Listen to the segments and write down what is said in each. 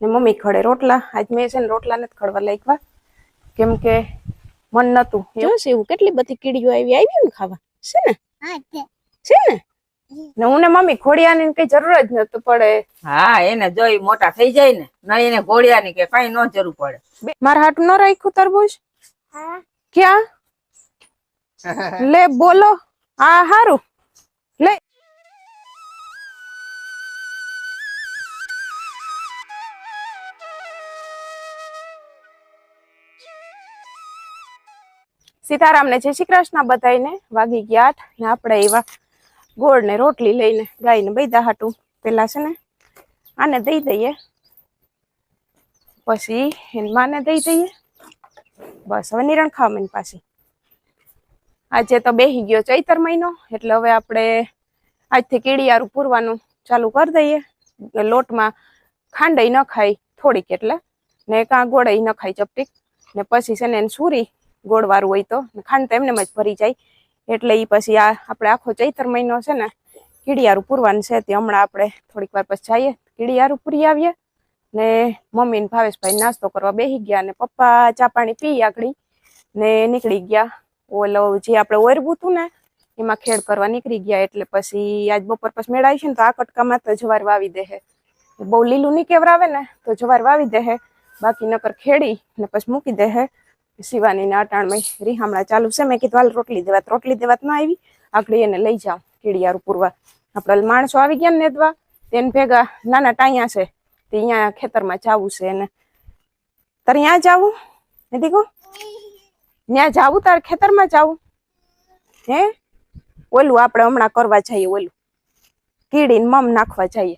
ને મમ્મી ખડે રોટલા. આજ મેં છે ને રોટલા નથી ખડવા લાગ્યા કેમ કે મન નતું. જોશે એવું કેટલી બધી કીડીઓ આવી ને ખાવા છે ને. છે ને ને હું ને મમ્મી ઘોડિયાની કઈ જરૂર જ નતું પડે. હા એને જોઈ મોટા થઈ જાય ને ના એને ઘોડિયાની કે કઈ ન જરૂર પડે. મારા હાટું ન રાખ્યું તરબૂચ? ક્યાં લે બોલો. હા હારું લે. સીતારામ ને જય શ્રી કૃષ્ણ બધાઈને. વાગી ગયા 8 ને આપણે એવા ગોળ ને રોટલી લઈને ગાયને બૈદા હાટું પેલા છે ને આને દઈ દઈએ પછી એની માને દઈ દઈએ. બસ હવે નિરણ ખાવા એની પાછી. આજે તો બેહી ગયો ચૈતર મહિનો એટલે હવે આપણે આજથી કીડિયારું પૂરવાનું ચાલુ કરી દઈએ. લોટમાં ખાંડઈ ન ખાય થોડીક એટલે ને કાં ગોળઈ ન ખાય ચપટીક ને પછી છે ને એને સુરી ગોળ વાળું હોય તો ખાંડ તો એમને જ ભરી જાય એટલે એ પછી આ આપણે આખો ચૈતર મહિનો છે ને કીડિયારું પૂરવાનું છે. તે હમણાં આપણે થોડીક વાર પછી જઈએ કીડિયારું પૂરી આવીએ ને મમ્મી ને ભાવેશભાઈ નાસ્તો કરવા બેસી ગયા ને પપ્પા ચા પાણી પી આગળ ને નીકળી ગયા. ઓલો જે આપણે ઓરવું હતું ને એમાં ખેડ કરવા નીકળી ગયા એટલે પછી આજ બપોર પછી મેળાવી છે ને તો આ કટકામાં તો જવાર વાવી દે. બહુ લીલું નહીં કેવરાવે ને તો જવાર વાવી દે બાકી નકર ખેડી ને પછી મૂકી દે. શિવાની ને અટાણમાં રીહામણા ચાલુ છે. મેં કીધું હાલ રોટલી દેવાત ના આવી આગળ એને લઈ જાવ કીડિયારું પૂરવા. આપણે માણસો આવી ગયા ને નેદવા તેને ભેગા નાના ટાયા છે તે અહીંયા ખેતરમાં જવું છે એને. તારે ત્યાં જવું ને દીકો ત્યાં જવું તારે ખેતરમાં જવું હે? ઓલું આપણે હમણાં કરવા જઈએ ઓલું કીડીને મમ નાખવા જઈએ.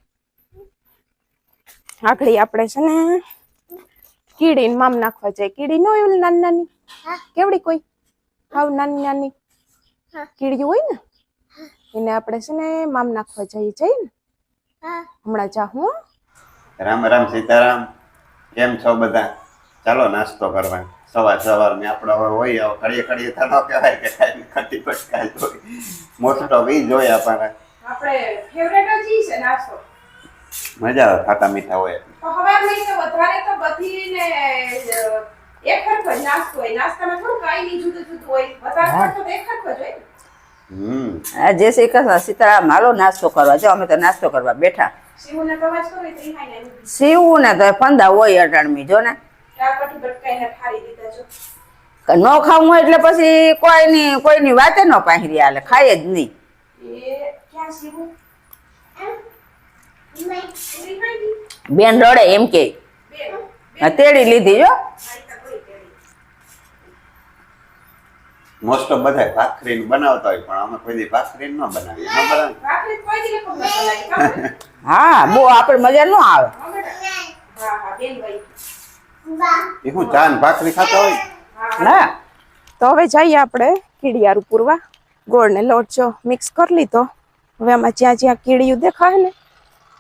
આગળ આપણે છે ને કીડીને મામ નાખવા જાય. કીડી ન હોય નાની નાની કેવડી કોઈ હાવ નાની નાની કીડી હોય ને એને આપણે છે ને મામ નાખવા જઈએ ને હમણાં જા. હું રામ રામ સીતારામ. કેમ છો બધા? ચાલો નાસ્તો કરવા. સવાર ને આપણે હોય કડીએ થતો કહેવાય કે ખટી પટકાય હોય મોસ્ટ ઓફ ઈ જોઈએ આપણે ફેવરેટ જ છે નાસ્તો. મજા આવે ખાટા મીઠા હોય. વધારે તો બધી ને એક હરખો જ નાસ્તો હોય. નાસ્તામાં થોડું કાઈ નહીં જુદું હોય. વધારે તો એક હરખો જ હોય. જય શ્રી કૃષ્ણ સીતારામ. હાલો નાસ્તો કરવા. જો અમે તો નાસ્તો કરવા બેઠા. શિવને તો વાત કરો તો ઈ ને શિવ ને તો ફંદા હોય અટાણમી જો ને કટી બટકાઈને ઠારી દીધા જો. ન ખાવું હોય એટલે પછી કોઈની વાતે ન પાહરી હાલે ખાય જ નહીં. એ ક્યાં શિવ બેન રડે એમ કે તેડી લીધી જો. મોસ્ટ ઓફ બધા ભાખરી બનાવતા હોય પણ અમે કોઈ દી ભાખરી ન બનાવીએ. હા બહુ આપણે મજા ન આવે. એ હું ચા ને ભાખરી ખાતા હોય. ના તો હવે જઈએ આપણે કીડિયારું પૂરવા. ગોળ ને લોટ જો મિક્સ કરી લીધો. હવે આમાં જ્યાં જ્યાં કીડિયું દેખાય ને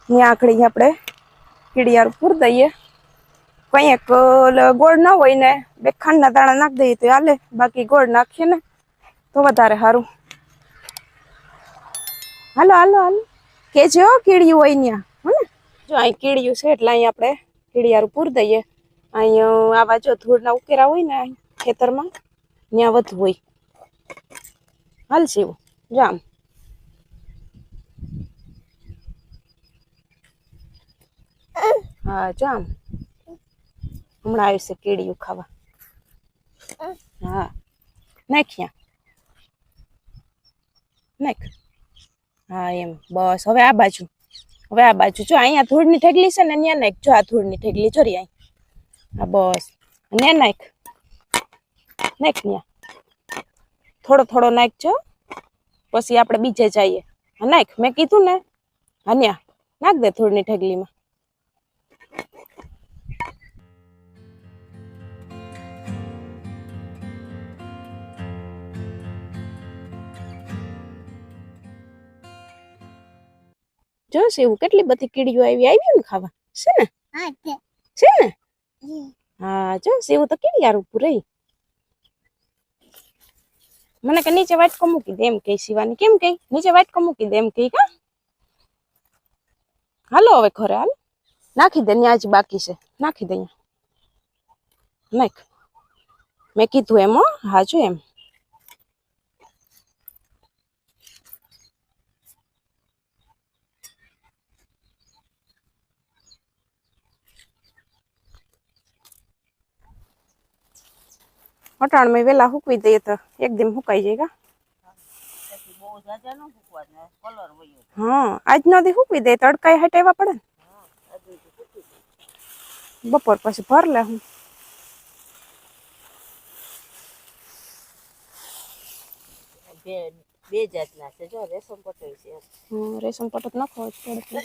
ત્યાં આખડી આપણે કીડિયારું પૂર દઈએ. કંઈક ગોળ ન હોય ને બે ખાંડના દાણા નાખી દઈએ તો હાલે. બાકી ગોળ નાખીએ ને તો વધારે સારું. હાલો હાલો હાલો કે જો કીડિયું હોય ત્યાં હો ને. જો અહીં કીડિયું છે એટલે અહીં આપણે કીડિયારું પૂર દઈએ. અહીં આવા જો ધૂળના ઉકેરા હોય ને અહીં ખેતરમાં ત્યાં વધુ હોય. હાલ છે એવું જામ. હા જામ હમણાં આવશે કીડીયું ખાવા. હા નાખ્યા નાખ. હા એમ બસ. હવે આ બાજુ જો અહીંયા ધૂળની ઠેકલી છે ને ત્યાં નાખ. જો આ ધૂળની ઠેકલી જોરી અહીં. હા બસ ને નાખ ત્યાં થોડો નાખજો પછી આપણે બીજે જઈએ. હા નાખ મેં કીધું ને. હા ત્યાં નાખ દે ધૂળની ઠેકલીમાં. જોશે એવું કેટલી બધી કીડીઓ આવી ને ખાવા છે ને. છે ને હા જો એવું તો કીડિયારું પૂરી. મને કે નીચે વાટકો મૂકી દે એમ કઈ શિવાની. કેમ કઈ નીચે વાટકો મૂકી દે એમ કઈ કા. હાલો હવે ઘરે હાલ. નાખી દે, ત્યાં જ બાકી છે, નાખી દે. નાખ, મેં કીધું એમ. હો હાજુ એમ. અટાણ મેં વેલા હુકવી દઈએ તો એકદમ હુકાઈ જાય. હા, આજ નો દી હુકવી દે, તડકાઈ હટાવવા પડે ને. બપોર પછી ભર લે હું. બે જાતના છે જો, રેશમ પટોઈ છે. રેશમ પટો નાખો પડે.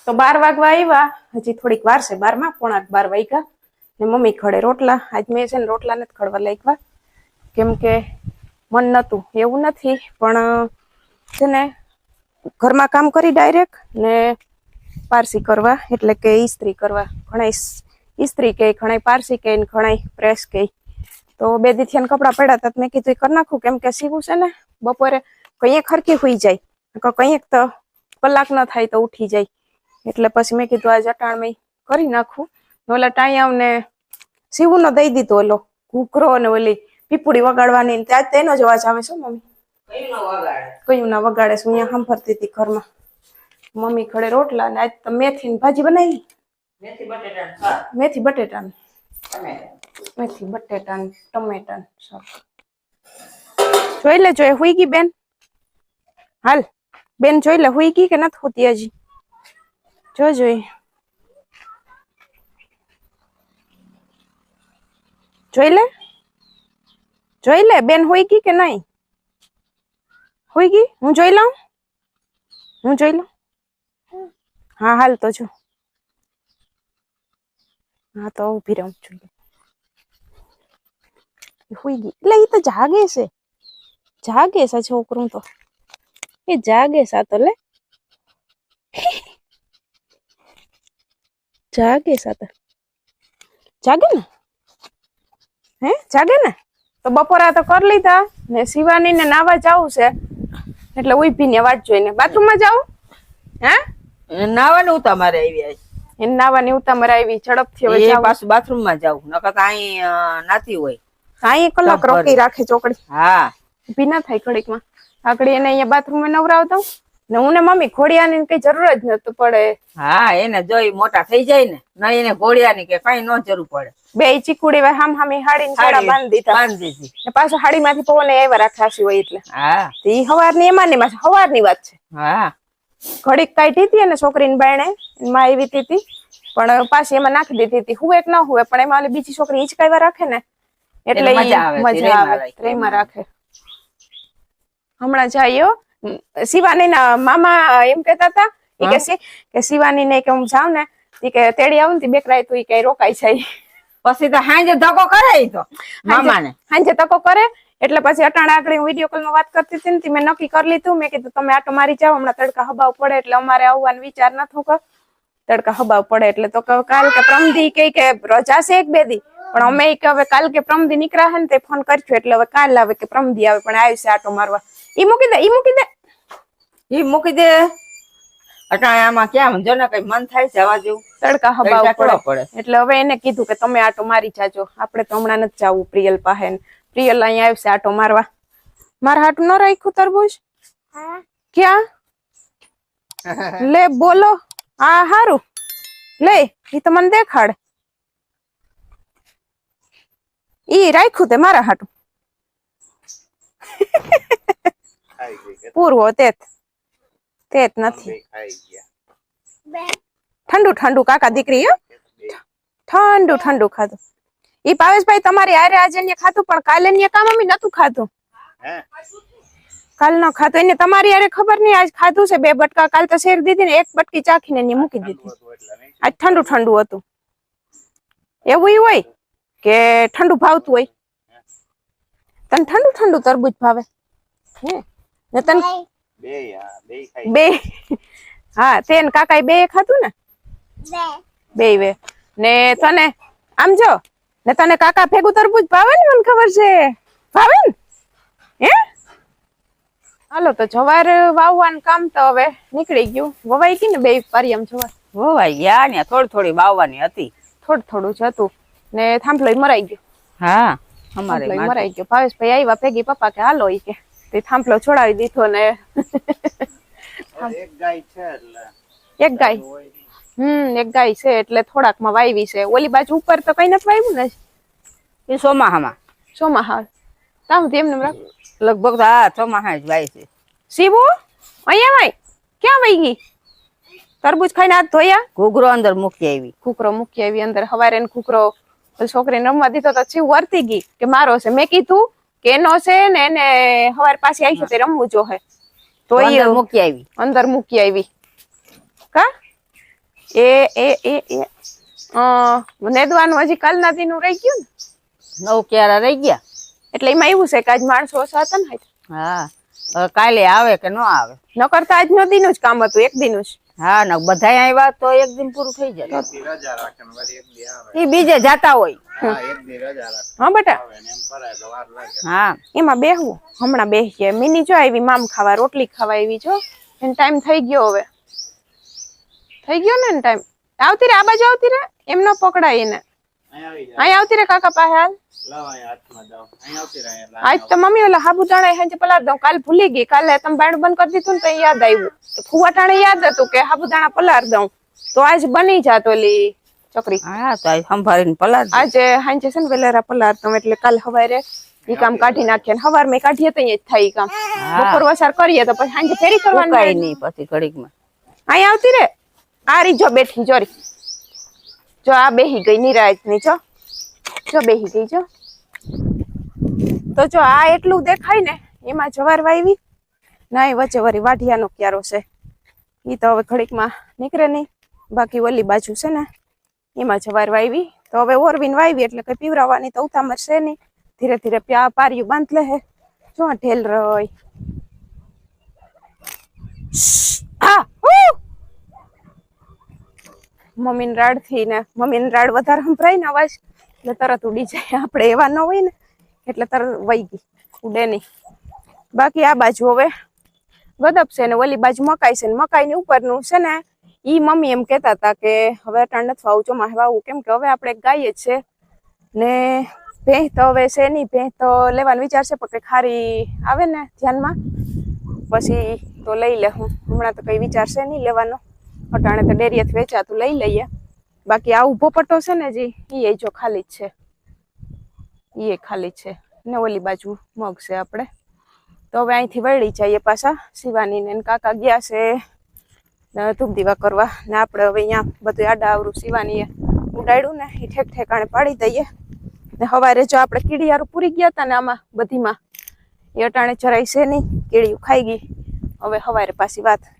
તો 12 વાગવા આવ્યા, હજી થોડીક વાર છે. 12 પોણા 12 વાગ્યા ને મમ્મી ખડે રોટલા. આજ મેં છે ને રોટલા નથી ખડવા લાગ્યા, કેમ કે મન નતું. એવું નથી, પણ છે ને ઘરમાં કામ કરી ડાયરેક્ટ ને પારસી કરવા, એટલે કે ઇસ્ત્રી કરવા. ઘણા ઇસ્ત્રી કે, ઘણા પારસી કે, ઘણા પ્રેસ કે. તો 2 દીથી કપડા પડ્યા હતા, મેં કીધું કરી નાખું, કેમ કે સીવું છે ને બપોરે કંઈક ખરકી હોઈ જાય, કંઈક તો કલાક ન થાય તો ઉઠી જાય. એટલે પછી મેં કીધું આજ અટાણમાં કરી નાખું. ઓલા ટાઈમ ને સીવું નો દઈ દીધો, ઓલો ઘૂઘરો ને ઓલી પીપુડી વગાડવાની, ત્યાં તેનો જ અવાજ આવે છે. મમ્મી કયું ના વગાડે છે, અહીંયા સાંભળતી હતી ઘરમાં. મમ્મી ખડે રોટલા ને આજ તો મેથી ની ભાજી બનાવી. મેથી બટેટા ટમેટા શાક. જોઈ લે, જોઈ હુઈ ગઈ બેન. હાલ બેન જોઈ લે, હુઈ ગઈ કે નથી હોતી હજી. જોઈ લે બેન હોઈ ગઈ કે નહીં. હોઈ ગઈ, હું જોઈ લઉં. હા હાલ તો જો. હા તો ઉભી રહું, જોઈએ. હોઈ ગઈ એટલે એ તો જાગે છે છોકરું તો. એ જાગે છે તો લે. જાગે ને હે, જાગે ને. તો બપોરા તો કરી લીધા ને શિવાની ને નાવા જાવું છે, એટલે ઉભી ને વાટ જોઈને બાથરૂમ માં જાવ. હે, નાવાનું તમારે આવી એને નાવાની ઉતામર આવી. ઝડપથી હવે જાવ, પાછું બાથરૂમ માં જાવ, નકર અહીં નાતી હોય. અહીં કલાક રોકી રાખે ચોકડી. હા, ઉભી ના થાય ઘડીક માં. આગળ એને અહીંયા બાથરૂમ માં નવરાવતા ને હું ને મમ્મી ઘોડિયાની કઈ જરૂર જ નતું પડે. હા, એને જોઈ મોટા થઈ જાય ને, ના એને ઘોડિયાની કે કઈ ન જરૂર પડે. 2 ચીકુડી હામી હાડી સાડા બાંધી દીધી ને પાછું હાડી માંથી પવન એવા રાખાશી હોય એટલે. હા, ઈ હવારની એમાં ની હવારની વાત છે. હા, ઘડીક કાઢી હતી અને છોકરીને બાયણે માં એવી હતી, પણ પાછી એમાં નાખી દીધી હતી. હુવે કે ન હુવે, પણ એમાં ઓલી બીજી છોકરી હિંચકાવ્યા રાખે ને એટલે મજા આવે, રેમાં રાખે. હમણાં જાયો શિવાની ના મામા એમ કેતા હતા કે શિવાની ને કે હું જાઉં ને કે તેડી આવું ને બેકરાય તું કઈ રોકાઈ જાય. પછી તો હાંજે ધક્કો કરે, તો મામા ને હાંજે ધક્કો કરે. એટલે પછી અટાણા આગળ વિડીયો કોલ માં વાત કરતી હતી ને, મેં નક્કી કરી લીધું. મેં કીધું તમે આટો મારી જાઓ, હમણાં તડકા હબાવ પડે એટલે અમારે આવવાનો વિચાર નતો કર. તડકા હબાવ પડે એટલે તો કાલ કે પ્રમદી કે રજા છે 1-2 દી, પણ અમે હવે કાલ કે પ્રમદી નીકળ્યા હે ને તે ફોન કરશું, એટલે હવે કાલ આવે કે પ્રમદી આવે, પણ આવશે આટો મારવા. ઈ મૂકી દે. અટાણે આમાં ક્યાં જો ને કઈ મન થાય જવા જેવું, તડકા હબાવ પડે. એટલે હવે એને કીધું કે તમે આટો મારી જાજો, આપણે તો હમણાં નથી જવું પ્રિયલ પાસે. પ્રિયલ અહીંયા આવશે આટો મારવા. મારા હાટું ન રાખ્યું તરબૂચ? ક્યાં લે બોલો. હા હારું લે, ઈ તો મને દેખાડ. ઈ રાખ્યું તે મારા હાટું. પૂરવો તેત નથી. ઠંડુ કાકા દીકરી ઠંડુ ખાધું. ઈ ભાવેશભાઈ તમારી હારે આજે ને ખાધું, પણ કાલે ને કામ અમે નતું ખાધું. કાલ ન ખાધું, એને તમારી હારે ખબર નહીં આજ ખાધું છે. 2 બટકા કાલ તો શેર દીધી ને 1 બટકી ચાખીને એને મૂકી દીધી. આજ ઠંડુ હતું. એવું હોય કે ઠંડુ ભાવતું હોય? તને ઠંડુ તરબૂચ ભાવે હે ને? તને બે હા, તેન કાકા 2 ખાધું ને? 2 ને તને આમ જો ને, તને કાકા ભેગું તરબૂચ ભાવે ને? મને ખબર છે ભાવે ને. હે હાલો તો જવાર વાવવાનું કામ તો હવે નીકળી ગયું. વવાઈ ગઈ ને 2 પારિયામ જવાર? વવાઈ ગયા ને થોડી થોડી વાવવાની હતી. થોડું જ હતું ને થાંભલો મરાઈ ગયો. હા થાંભલો અમારે મરાઈ ગયો. ભાવેશભાઈ આવ્યા ભેગી પપ્પા કે હાલો ઈ કે તે થાંભલો છોડાવી દીધો ને એક ગાય છે એટલે એક ગાય એક ગાય છે એટલે થોડાક માં વાવી છે. ઓલી બાજુ ઉપર તો કઈ નથી વાવ્યું ને એ ચોમાહામાં ચોમાહા તામ એમને રાખ. લગભગ તો હા ચોમાહા જ વાય છે. શિવો અહીંયા વાય ક્યાં વહી ગઈ? તરબૂચ ખાઈને હાથ ધોયા? ઘૂઘરો અંદર મૂકી આવી. કુકરો મૂકી આવી અંદર. હવારે ને કુકરો છોકરીને રમવા દીધો તો છીવ વર્તી ગઈ કે મારો છે. મેં કીધું કે એનો છે ને એને હવાર પાછી આવી છે તે રમવું જોહે તો તો ઈ અંદર મૂકી આવી. અંદર મૂકી આવી. કા એ નેદવાનું હજી કાલના દીનું રહી ગયું ને 9 ક્યારા રહી ગયા. એટલે એમાં એવું છે કે આજ માણસો ઓછા હતા ને. હા હવે કાલે આવે કે ન આવે. ન કરતા આજનો દીનું જ કામ હતું, એક દીનું જ. હા ને બધા આવ્યા તો એક દિન પૂરું થઈ જાય. રજા રાખે ને વળી એક દી આવે. એ બીજે જાતા હોય. હા એક દી રજા રાખે હા બેટા આવે ને એમ કરાય તો વાર લાગે. હા એમાં બેહવું. હમણાં બેસીએ. મિની જો આવી મામ ખાવા, રોટલી ખાવા આવી જો. એને ટાઈમ થઈ ગયો હવે. થઈ ગયો ને ટાઈમ. આવતી રે આ બાજુ આવતી રે. એમ ન પકડાય એને. અહીંયા આવતી રે કાકા પાસે હાલ. આજ તો મમ્મી ઓલા સાબુદાણા હેંજે પલાળ દઉં. કાલ ભૂલી ગઈ. કાલે તમે બાયણું બંધ કરી દીધું ને તો યાદ આવ્યું. ફુવા ટાણે યાદ હતું કે સાબુદાણા પલાળ દઉં તો આજ બની જાત ઓલી ચકરી. હા તો આ સંભાળીને પલાળ. આજે હાંજે છે ને વેલેરા પલાળ દઉં એટલે કાલ સવારે ઈ કામ કાઢી નાખીએ ને સવાર મેં કાઢીએ તો અહીંયા જ થાય ઈ કામ. બપોર વસાર કરીએ તો પછી સાંજે ફેરી કરવાની. કઈ નહીં પછી ઘડીકમાં. અહીંયા આવતી રે. આ રી જો બેઠી જોરી. જો આ બેહી ગઈ નિરાજ ની જો બેહી ગઈ જો. તો જો આ એટલું દેખાય ને એમાં જવાર વાવી ના એ વચ્ચે વળી વાઢિયાનો ક્યારો છે. ઈ તો હવે ઘડીકમાં નીકળે નહીં. બાકી ઓલી બાજુ છે ને એમાં જવાર વાવી તો હવે ઓરવીને વાવી એટલે કઈ પીવરાવવાની તો ઉતામર છે નહીં. ધીરે ધીરે પારિયું બાંધ લે હે. જો ઢેલ રય. હા મમ્મીને રાડ થી ને મમ્મીને રાડ વધારે સંભળાય ને અવાજ એટલે તરત ઉડી જાય. આપણે એવા ન હોય ને એટલે તરત વહી ગઈ, ઉડે નહીં. બાકી આ બાજુ હવે ગદપ છે ને ઓલી બાજુ મકાઈ છે ને મકાઈની ઉપરનું છે ને ઈ મમ્મી એમ કહેતા હતા કે હવે અટાણ નથી વાવું, ચોમાસે વાવું. કેમ કે હવે આપણે ગાય જ છે ને ભેંસ તો હવે છે નહીં. ભેંસ તો લેવાનો વિચાર છે પણ ખારી આવે ને ધ્યાનમાં પછી તો લઈ લે. હું હમણાં તો કઈ વિચાર છે નહીં લેવાનો. અટાણે તો ડેરીએથી વેચાતું લઈ લઈએ. બાકી આ ઉભો પટ્ટો છે ને જી એ જો ખાલી જ છે. એ ખાલી છે ને ઓલી બાજુ મગ છે આપણે. તો હવે અહીંથી વળી જઈએ પાછા. શિવાની ને કાકા ગયા છે ધૂપ દીવા કરવા ને આપણે હવે અહીંયા બધું આડા આવરું શિવાનીએ ઉડાડ્યું ને એ ઠેક ઠેકાણે પાડી દઈએ. ને સવારે જો આપણે કીડિયારું પૂરી ગયા હતા ને આમાં બધીમાં એ અટાણે જરાય છે નહીં. કીડિયું ખાઈ ગઈ. હવે સવારે પાછી વાત